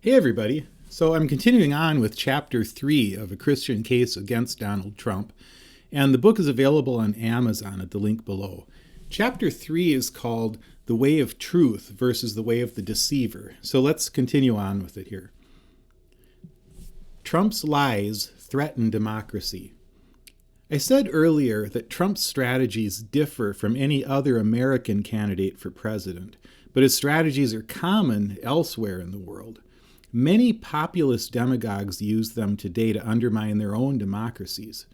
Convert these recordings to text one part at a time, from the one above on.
Hey everybody. So I'm continuing on with Chapter 3 of A Christian Case Against Donald Trump, and the book is available on Amazon at the link below. Chapter 3 is called The Way of Truth versus the Way of the Deceiver. So let's continue on with it here. Trump's lies threaten democracy. I said earlier that Trump's strategies differ from any other American candidate for president, but his strategies are common elsewhere in the world. Many populist demagogues use them today to undermine their own democracies.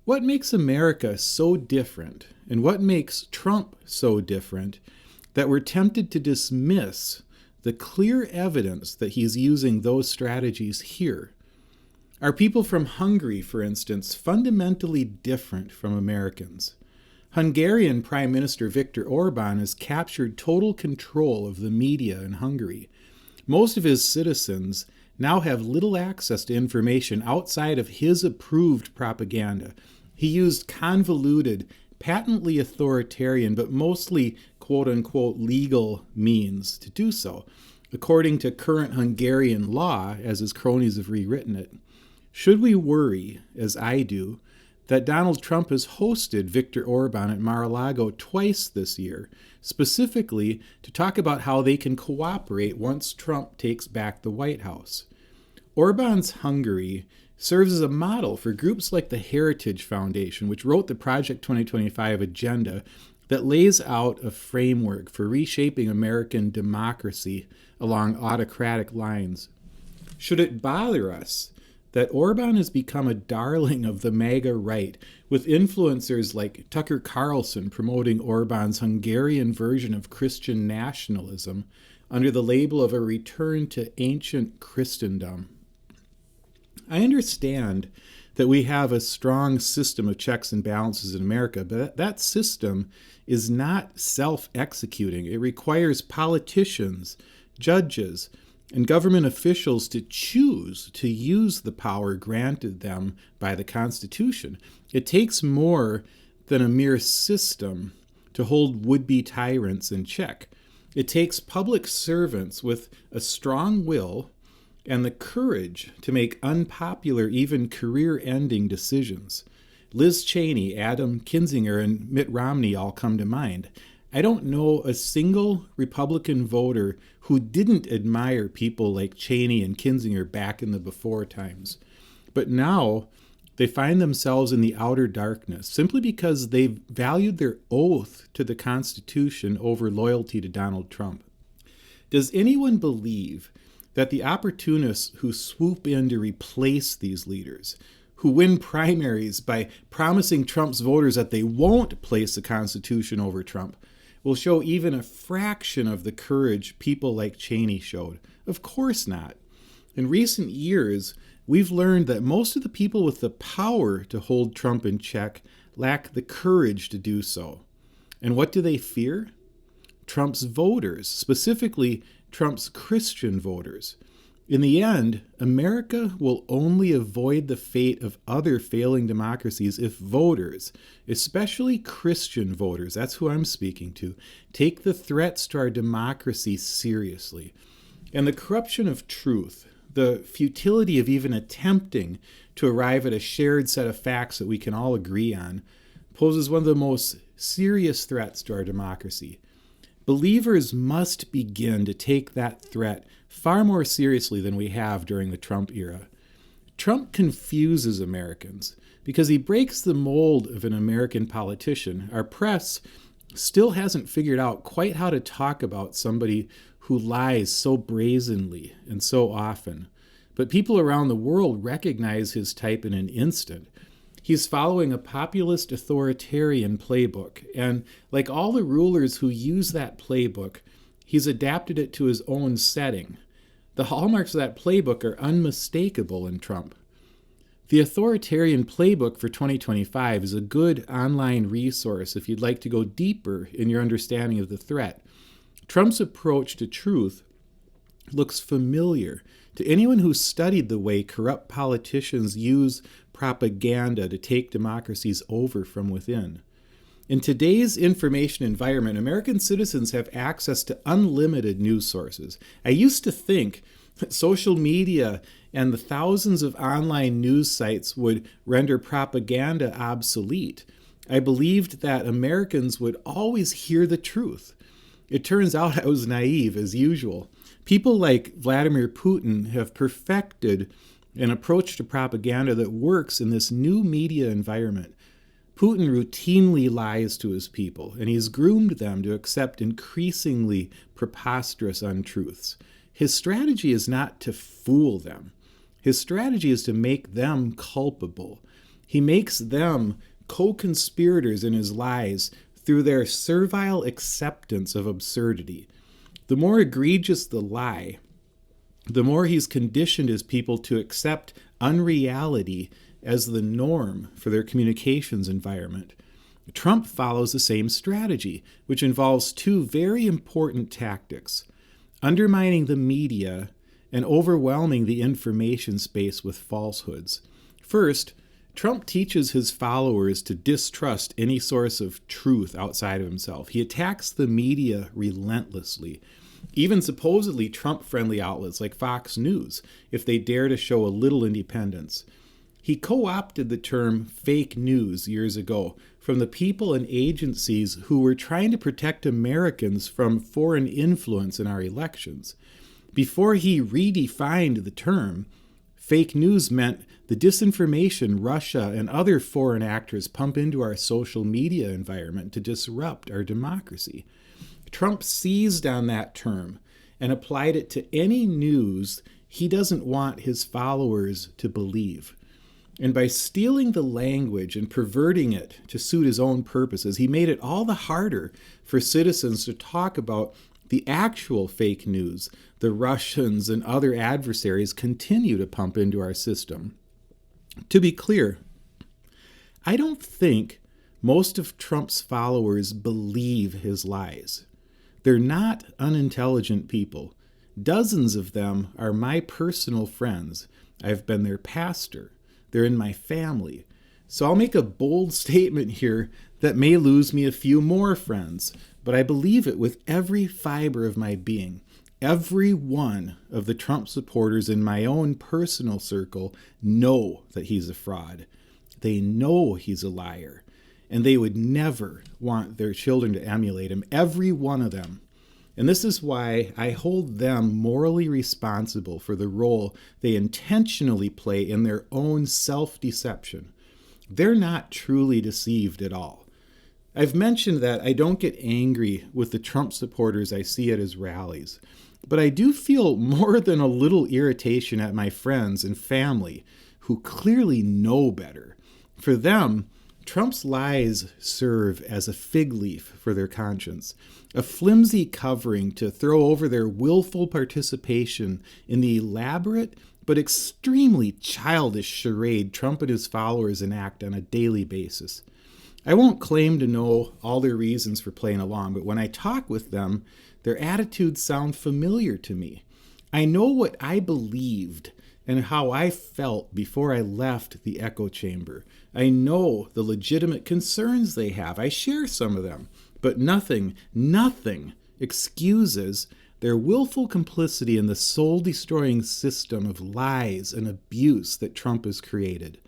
What makes America so different, and what makes Trump so different, that we're tempted to dismiss the clear evidence that he's using those strategies here? Are people from Hungary, for instance, fundamentally different from Americans? Hungarian Prime Minister Viktor Orban has captured total control of the media in Hungary. Most of his citizens now have little access to information outside of his approved propaganda. He used convoluted, patently authoritarian, but mostly quote-unquote legal means to do so, according to current Hungarian law, as his cronies have rewritten it. Should we worry, as I do, that Donald Trump has hosted Viktor Orban at Mar-a-Lago twice this year, specifically to talk about how they can cooperate once Trump takes back the White House? Orban's Hungary serves as a model for groups like the Heritage Foundation, which wrote the Project 2025 agenda that lays out a framework for reshaping American democracy along autocratic lines. Should it bother us that Orban has become a darling of the MAGA right, with influencers like Tucker Carlson promoting Orban's Hungarian version of Christian nationalism under the label of a return to ancient Christendom? I understand that we have a strong system of checks and balances in America, but that system is not self-executing. It requires politicians, judges, and government officials to choose to use the power granted them by the Constitution. It takes more than a mere system to hold would-be tyrants in check. It takes public servants with a strong will and the courage to make unpopular, even career-ending decisions. Liz Cheney, Adam Kinzinger, and Mitt Romney all come to mind. I don't know a single Republican voter who didn't admire people like Cheney and Kinzinger back in the before times. But now they find themselves in the outer darkness simply because they valued their oath to the Constitution over loyalty to Donald Trump. Does anyone believe that the opportunists who swoop in to replace these leaders, who win primaries by promising Trump's voters that they won't place the Constitution over Trump, will show even a fraction of the courage people like Cheney showed? Of course not. In recent years, we've learned that most of the people with the power to hold Trump in check lack the courage to do so. And what do they fear? Trump's voters, specifically Trump's Christian voters. In the end, America will only avoid the fate of other failing democracies if voters, especially Christian voters, that's who I'm speaking to, take the threats to our democracy seriously. And the corruption of truth, the futility of even attempting to arrive at a shared set of facts that we can all agree on, poses one of the most serious threats to our democracy. Believers must begin to take that threat far more seriously than we have during the Trump era. Trump confuses Americans because he breaks the mold of an American politician. Our press still hasn't figured out quite how to talk about somebody who lies so brazenly and so often. But people around the world recognize his type in an instant. He's following a populist authoritarian playbook, and like all the rulers who use that playbook, he's adapted it to his own setting. The hallmarks of that playbook are unmistakable in Trump. The Authoritarian Playbook for 2025 is a good online resource if you'd like to go deeper in your understanding of the threat. Trump's approach to truth looks familiar to anyone who's studied the way corrupt politicians use propaganda to take democracies over from within. In today's information environment, American citizens have access to unlimited news sources. I used to think Social media and the thousands of online news sites would render propaganda obsolete. I believed that Americans would always hear the truth. It turns out I was naive, as usual. People like Vladimir Putin have perfected an approach to propaganda that works in this new media environment. Putin routinely lies to his people, and he's groomed them to accept increasingly preposterous untruths. His strategy is not to fool them. His strategy is to make them culpable. He makes them co-conspirators in his lies through their servile acceptance of absurdity. The more egregious the lie, the more he's conditioned his people to accept unreality as the norm for their communications environment. Trump follows the same strategy, which involves two very important tactics: undermining the media and overwhelming the information space with falsehoods. First, Trump teaches his followers to distrust any source of truth outside of himself. He attacks the media relentlessly, even supposedly Trump-friendly outlets like Fox News, if they dare to show a little independence. He co-opted the term fake news years ago from the people and agencies who were trying to protect Americans from foreign influence in our elections. Before he redefined the term, fake news meant the disinformation Russia and other foreign actors pump into our social media environment to disrupt our democracy. Trump seized on that term and applied it to any news he doesn't want his followers to believe. And by stealing the language and perverting it to suit his own purposes, he made it all the harder for citizens to talk about the actual fake news the Russians and other adversaries continue to pump into our system. To be clear, I don't think most of Trump's followers believe his lies. They're not unintelligent people. Dozens of them are my personal friends. I've been their pastor. They're in my family. So I'll make a bold statement here that may lose me a few more friends, but I believe it with every fiber of my being. Every one of the Trump supporters in my own personal circle know that he's a fraud. They know he's a liar, and they would never want their children to emulate him, every one of them. And this is why I hold them morally responsible for the role they intentionally play in their own self-deception. They're not truly deceived at all. I've mentioned that I don't get angry with the Trump supporters I see at his rallies, but I do feel more than a little irritation at my friends and family who clearly know better. For them, Trump's lies serve as a fig leaf for their conscience, a flimsy covering to throw over their willful participation in the elaborate but extremely childish charade Trump and his followers enact on a daily basis. I won't claim to know all their reasons for playing along, but when I talk with them, their attitudes sound familiar to me. I know what I believed and how I felt before I left the echo chamber. I know the legitimate concerns they have. I share some of them, but nothing excuses their willful complicity in the soul-destroying system of lies and abuse that Trump has created.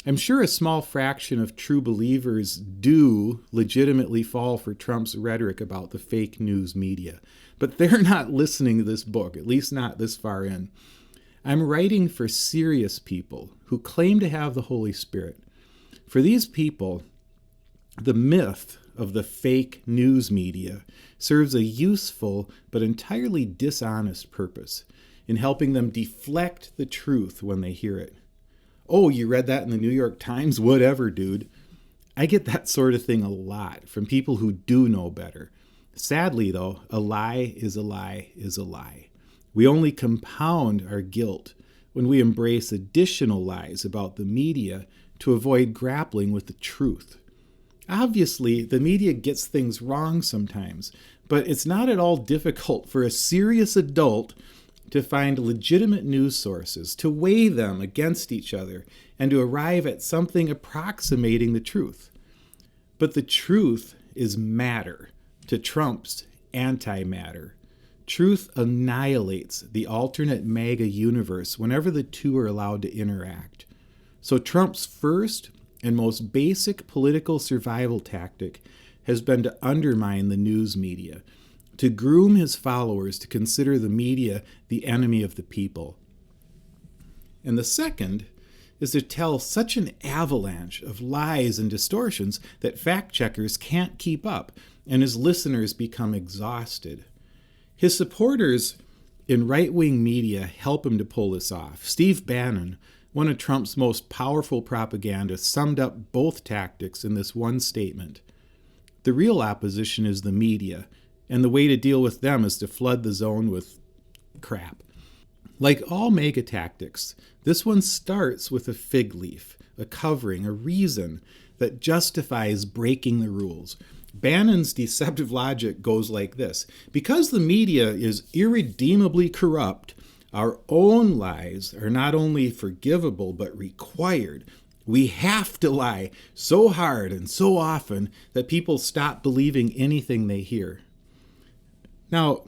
I'm sure a small fraction of true believers do legitimately fall for Trump's rhetoric about the fake news media, but they're not listening to this book, at least not this far in. I'm writing for serious people who claim to have the Holy Spirit. For these people, the myth of the fake news media serves a useful but entirely dishonest purpose in helping them deflect the truth when they hear it. Oh, you read that in the New York Times? Whatever, dude. I get that sort of thing a lot from people who do know better. Sadly, though, a lie is a lie is a lie. We only compound our guilt when we embrace additional lies about the media to avoid grappling with the truth. Obviously, the media gets things wrong sometimes, but it's not at all difficult for a serious adult to find legitimate news sources, to weigh them against each other, and to arrive at something approximating the truth. But the truth is matter to Trump's antimatter. Truth annihilates the alternate MAGA universe whenever the two are allowed to interact. So Trump's first and most basic political survival tactic has been to undermine the news media, to groom his followers to consider the media the enemy of the people. And the second is to tell such an avalanche of lies and distortions that fact-checkers can't keep up, and his listeners become exhausted. His supporters in right-wing media help him to pull this off. Steve Bannon, one of Trump's most powerful propagandists, summed up both tactics in this one statement. The real opposition is the media, and the way to deal with them is to flood the zone with crap. Like all MAGA tactics, this one starts with a fig leaf, a covering, a reason that justifies breaking the rules. Bannon's deceptive logic goes like this. Because the media is irredeemably corrupt, our own lies are not only forgivable but required. We have to lie so hard and so often that people stop believing anything they hear. Now,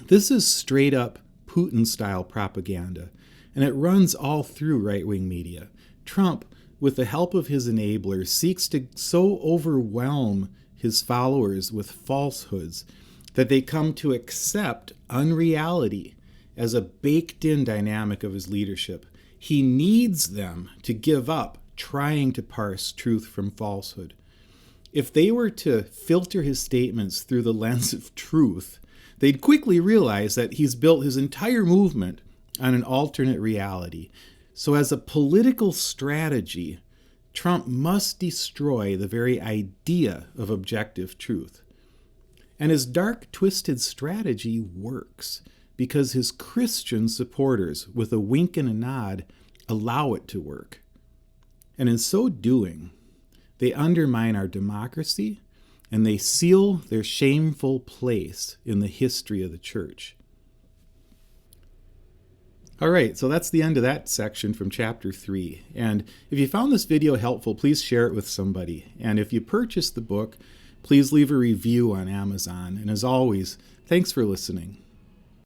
this is straight up Putin-style propaganda, and it runs all through right-wing media. Trump, with the help of his enablers, seeks to so overwhelm his followers with falsehoods that they come to accept unreality as a baked-in dynamic of his leadership. He needs them to give up trying to parse truth from falsehood. If they were to filter his statements through the lens of truth, they'd quickly realize that he's built his entire movement on an alternate reality. So as a political strategy, Trump must destroy the very idea of objective truth. And his dark, twisted strategy works because his Christian supporters, with a wink and a nod, allow it to work. And in so doing, they undermine our democracy and they seal their shameful place in the history of the church. All right, so that's the end of that section from chapter 3. And if you found this video helpful, please share it with somebody. And if you purchased the book, please leave a review on Amazon. And as always, thanks for listening.